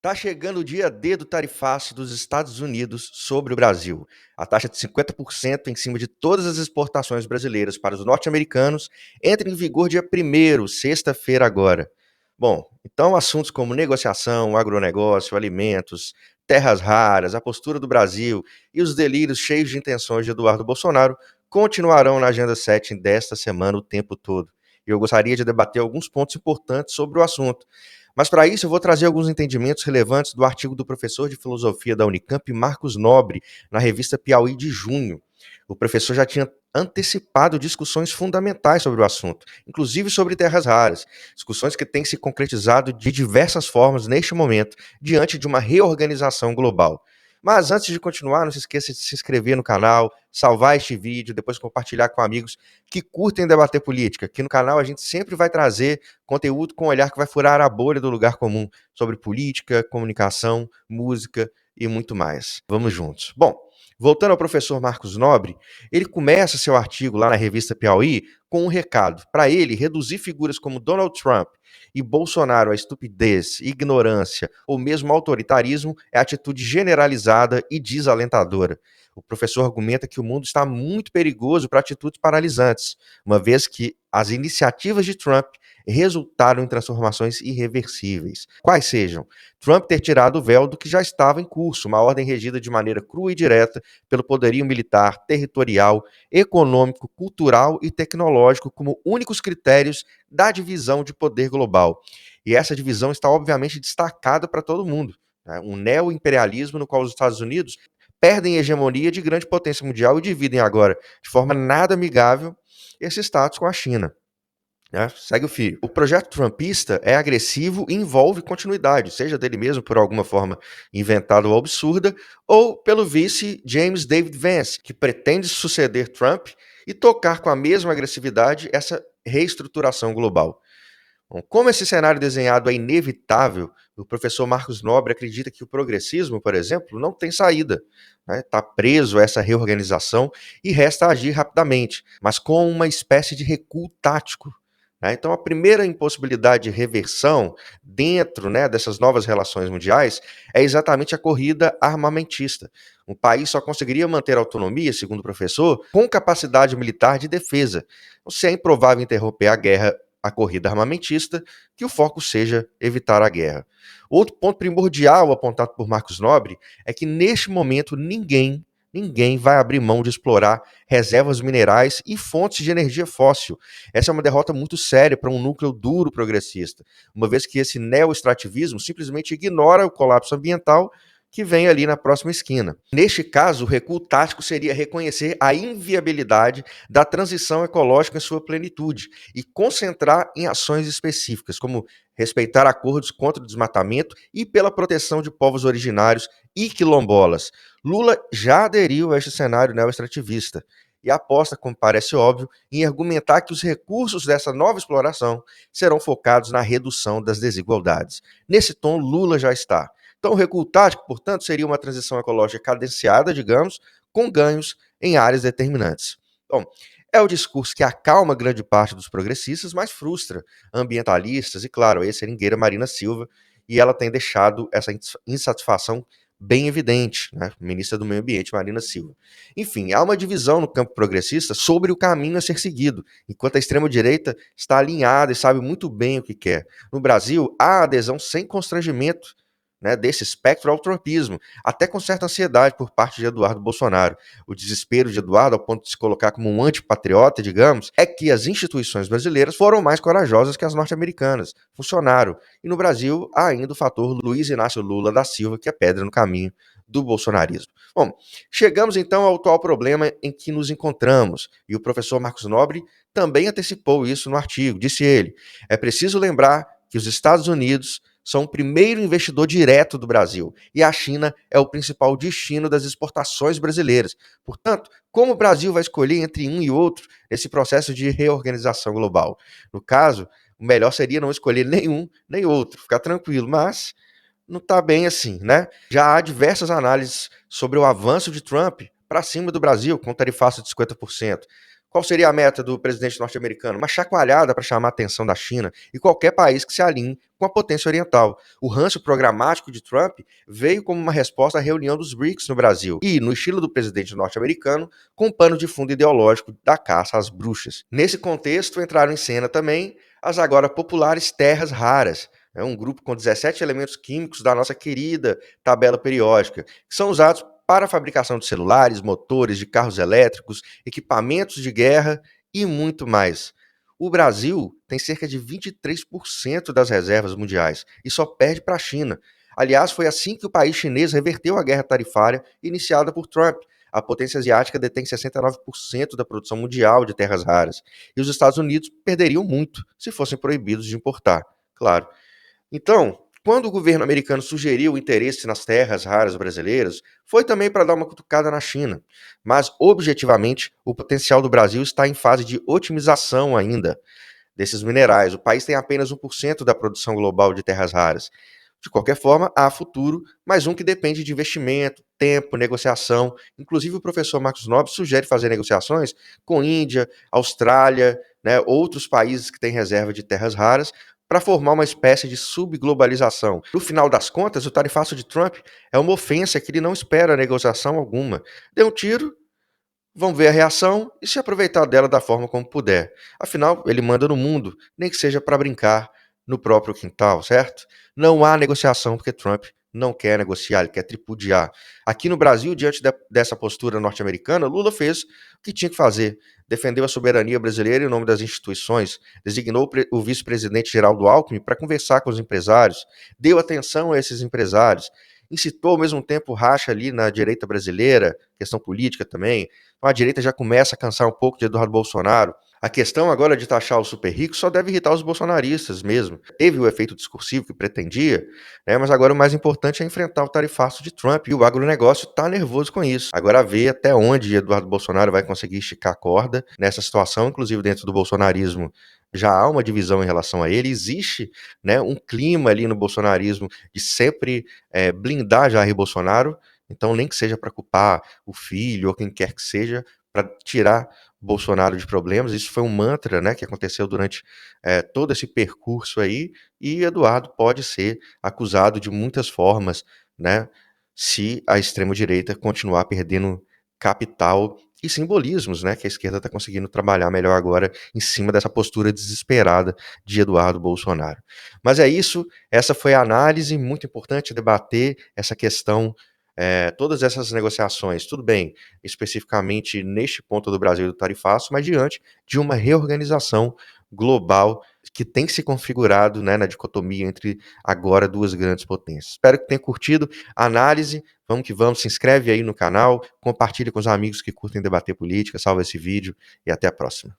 Tá chegando o dia D do tarifaço dos Estados Unidos sobre o Brasil. A taxa de 50% em cima de todas as exportações brasileiras para os norte-americanos entra em vigor dia 1º, sexta-feira agora. Bom, então assuntos como negociação, agronegócio, alimentos, terras raras, a postura do Brasil e os delírios cheios de intenções de Eduardo Bolsonaro continuarão na agenda 7 desta semana o tempo todo. E eu gostaria de debater alguns pontos importantes sobre o assunto. Mas para isso eu vou trazer alguns entendimentos relevantes do artigo do professor de filosofia da Unicamp, Marcos Nobre, na revista Piauí de junho. O professor já tinha antecipado discussões fundamentais sobre o assunto, inclusive sobre terras raras, discussões que têm se concretizado de diversas formas neste momento, diante de uma reorganização global. Mas antes de continuar, não se esqueça de se inscrever no canal, salvar este vídeo, depois compartilhar com amigos que curtem debater política. Aqui no canal a gente sempre vai trazer conteúdo com um olhar que vai furar a bolha do lugar comum sobre política, comunicação, música e muito mais. Vamos juntos. Bom, voltando ao professor Marcos Nobre, ele começa seu artigo lá na revista Piauí com um recado. Para ele, reduzir figuras como Donald Trump e Bolsonaro a estupidez, ignorância ou mesmo autoritarismo é atitude generalizada e desalentadora. O professor argumenta que o mundo está muito perigoso para atitudes paralisantes, uma vez que as iniciativas de Trump resultaram em transformações irreversíveis. Quais sejam? Trump ter tirado o véu do que já estava em curso, uma ordem regida de maneira crua e direta pelo poderio militar, territorial, econômico, cultural e tecnológico como únicos critérios da divisão de poder global. E essa divisão está obviamente destacada para todo mundo. Um neo-imperialismo no qual os Estados Unidos perdem hegemonia de grande potência mundial e dividem agora, de forma nada amigável, esse status com a China. Segue o fio. O projeto trumpista é agressivo e envolve continuidade, seja dele mesmo por alguma forma inventada ou absurda, ou pelo vice James David Vance, que pretende suceder Trump e tocar com a mesma agressividade essa reestruturação global. Bom, como esse cenário desenhado é inevitável, o professor Marcos Nobre acredita que o progressismo, por exemplo, não tem saída. Está preso a essa reorganização e resta agir rapidamente, mas com uma espécie de recuo tático. Então, a primeira impossibilidade de reversão dentro dessas novas relações mundiais é exatamente a corrida armamentista. Um país só conseguiria manter autonomia, segundo o professor, com capacidade militar de defesa. Se é improvável interromper a corrida armamentista, que o foco seja evitar a guerra. Outro ponto primordial apontado por Marcos Nobre é que, neste momento, ninguém vai abrir mão de explorar reservas minerais e fontes de energia fóssil. Essa é uma derrota muito séria para um núcleo duro progressista, uma vez que esse neo-extrativismo simplesmente ignora o colapso ambiental que vem ali na próxima esquina. Neste caso, o recuo tático seria reconhecer a inviabilidade da transição ecológica em sua plenitude e concentrar em ações específicas, como respeitar acordos contra o desmatamento e pela proteção de povos originários e quilombolas. Lula já aderiu a este cenário neo-extrativista e aposta, como parece óbvio, em argumentar que os recursos dessa nova exploração serão focados na redução das desigualdades. Nesse tom, Lula já está. Então, o recuo tático, portanto, seria uma transição ecológica cadenciada, digamos, com ganhos em áreas determinantes. Bom, é o discurso que acalma grande parte dos progressistas, mas frustra ambientalistas e, claro, a ex-seringueira Marina Silva, e ela tem deixado essa insatisfação bem evidente, ministra do Meio Ambiente, Marina Silva. Enfim, há uma divisão no campo progressista sobre o caminho a ser seguido, enquanto a extrema-direita está alinhada e sabe muito bem o que quer. No Brasil, há adesão sem constrangimento desse espectro ao trumpismo, até com certa ansiedade por parte de Eduardo Bolsonaro. O desespero de Eduardo, ao ponto de se colocar como um antipatriota, digamos, é que as instituições brasileiras foram mais corajosas que as norte-americanas, funcionaram. E no Brasil, há ainda o fator Luiz Inácio Lula da Silva, que é pedra no caminho do bolsonarismo. Bom, chegamos então ao atual problema em que nos encontramos, e o professor Marcos Nobre também antecipou isso no artigo. Disse ele: é preciso lembrar que os Estados Unidos são o primeiro investidor direto do Brasil e a China é o principal destino das exportações brasileiras. Portanto, como o Brasil vai escolher entre um e outro nesse processo de reorganização global? No caso, o melhor seria não escolher nenhum nem outro, ficar tranquilo, mas não está bem assim, Já há diversas análises sobre o avanço de Trump para cima do Brasil, com tarifaço de 50%. Qual seria a meta do presidente norte-americano? Uma chacoalhada para chamar a atenção da China e qualquer país que se alinhe com a potência oriental. O ranço programático de Trump veio como uma resposta à reunião dos BRICS no Brasil e, no estilo do presidente norte-americano, com um pano de fundo ideológico da caça às bruxas. Nesse contexto, entraram em cena também as agora populares terras raras, um grupo com 17 elementos químicos da nossa querida tabela periódica, que são usados para a fabricação de celulares, motores de carros elétricos, equipamentos de guerra e muito mais. O Brasil tem cerca de 23% das reservas mundiais e só perde para a China. Aliás, foi assim que o país chinês reverteu a guerra tarifária iniciada por Trump. A potência asiática detém 69% da produção mundial de terras raras. E os Estados Unidos perderiam muito se fossem proibidos de importar, claro. Então, quando o governo americano sugeriu o interesse nas terras raras brasileiras, foi também para dar uma cutucada na China. Mas, objetivamente, o potencial do Brasil está em fase de otimização ainda desses minerais. O país tem apenas 1% da produção global de terras raras. De qualquer forma, há futuro, mas um que depende de investimento, tempo, negociação. Inclusive, o professor Marcos Nobre sugere fazer negociações com Índia, Austrália, né, outros países que têm reserva de terras raras, para formar uma espécie de subglobalização. No final das contas, o tarifaço de Trump é uma ofensa que ele não espera negociação alguma. Dê um tiro, vão ver a reação e se aproveitar dela da forma como puder. Afinal, ele manda no mundo, nem que seja para brincar no próprio quintal, certo? Não há negociação porque Trump não quer negociar, ele quer tripudiar. Aqui no Brasil, diante dessa postura norte-americana, Lula fez o que tinha que fazer. Defendeu a soberania brasileira em nome das instituições, designou o vice-presidente Geraldo Alckmin para conversar com os empresários, deu atenção a esses empresários, incitou ao mesmo tempo racha ali na direita brasileira, questão política também. Então a direita já começa a cansar um pouco de Eduardo Bolsonaro. A questão agora de taxar os super ricos só deve irritar os bolsonaristas mesmo. Teve o efeito discursivo que pretendia, né, mas agora o mais importante é enfrentar o tarifaço de Trump. E o agronegócio está nervoso com isso. Agora ver até onde Eduardo Bolsonaro vai conseguir esticar a corda nessa situação, inclusive dentro do bolsonarismo. Já há uma divisão em relação a ele, existe, né, um clima ali no bolsonarismo de sempre blindar Jair Bolsonaro, então nem que seja para culpar o filho ou quem quer que seja, para tirar Bolsonaro de problemas. Isso foi um mantra, né, que aconteceu durante todo esse percurso aí, e Eduardo pode ser acusado de muitas formas, né, se a extrema-direita continuar perdendo capital e simbolismos, né, que a esquerda está conseguindo trabalhar melhor agora em cima dessa postura desesperada de Eduardo Bolsonaro. Mas é isso, essa foi a análise, muito importante debater essa questão, todas essas negociações, tudo bem, especificamente neste ponto do Brasil e do tarifaço, mas diante de uma reorganização global que tem se configurado, né, na dicotomia entre agora duas grandes potências. Espero que tenha curtido a análise. Vamos que vamos, se inscreve aí no canal, compartilha com os amigos que curtem debater política, salva esse vídeo e até a próxima.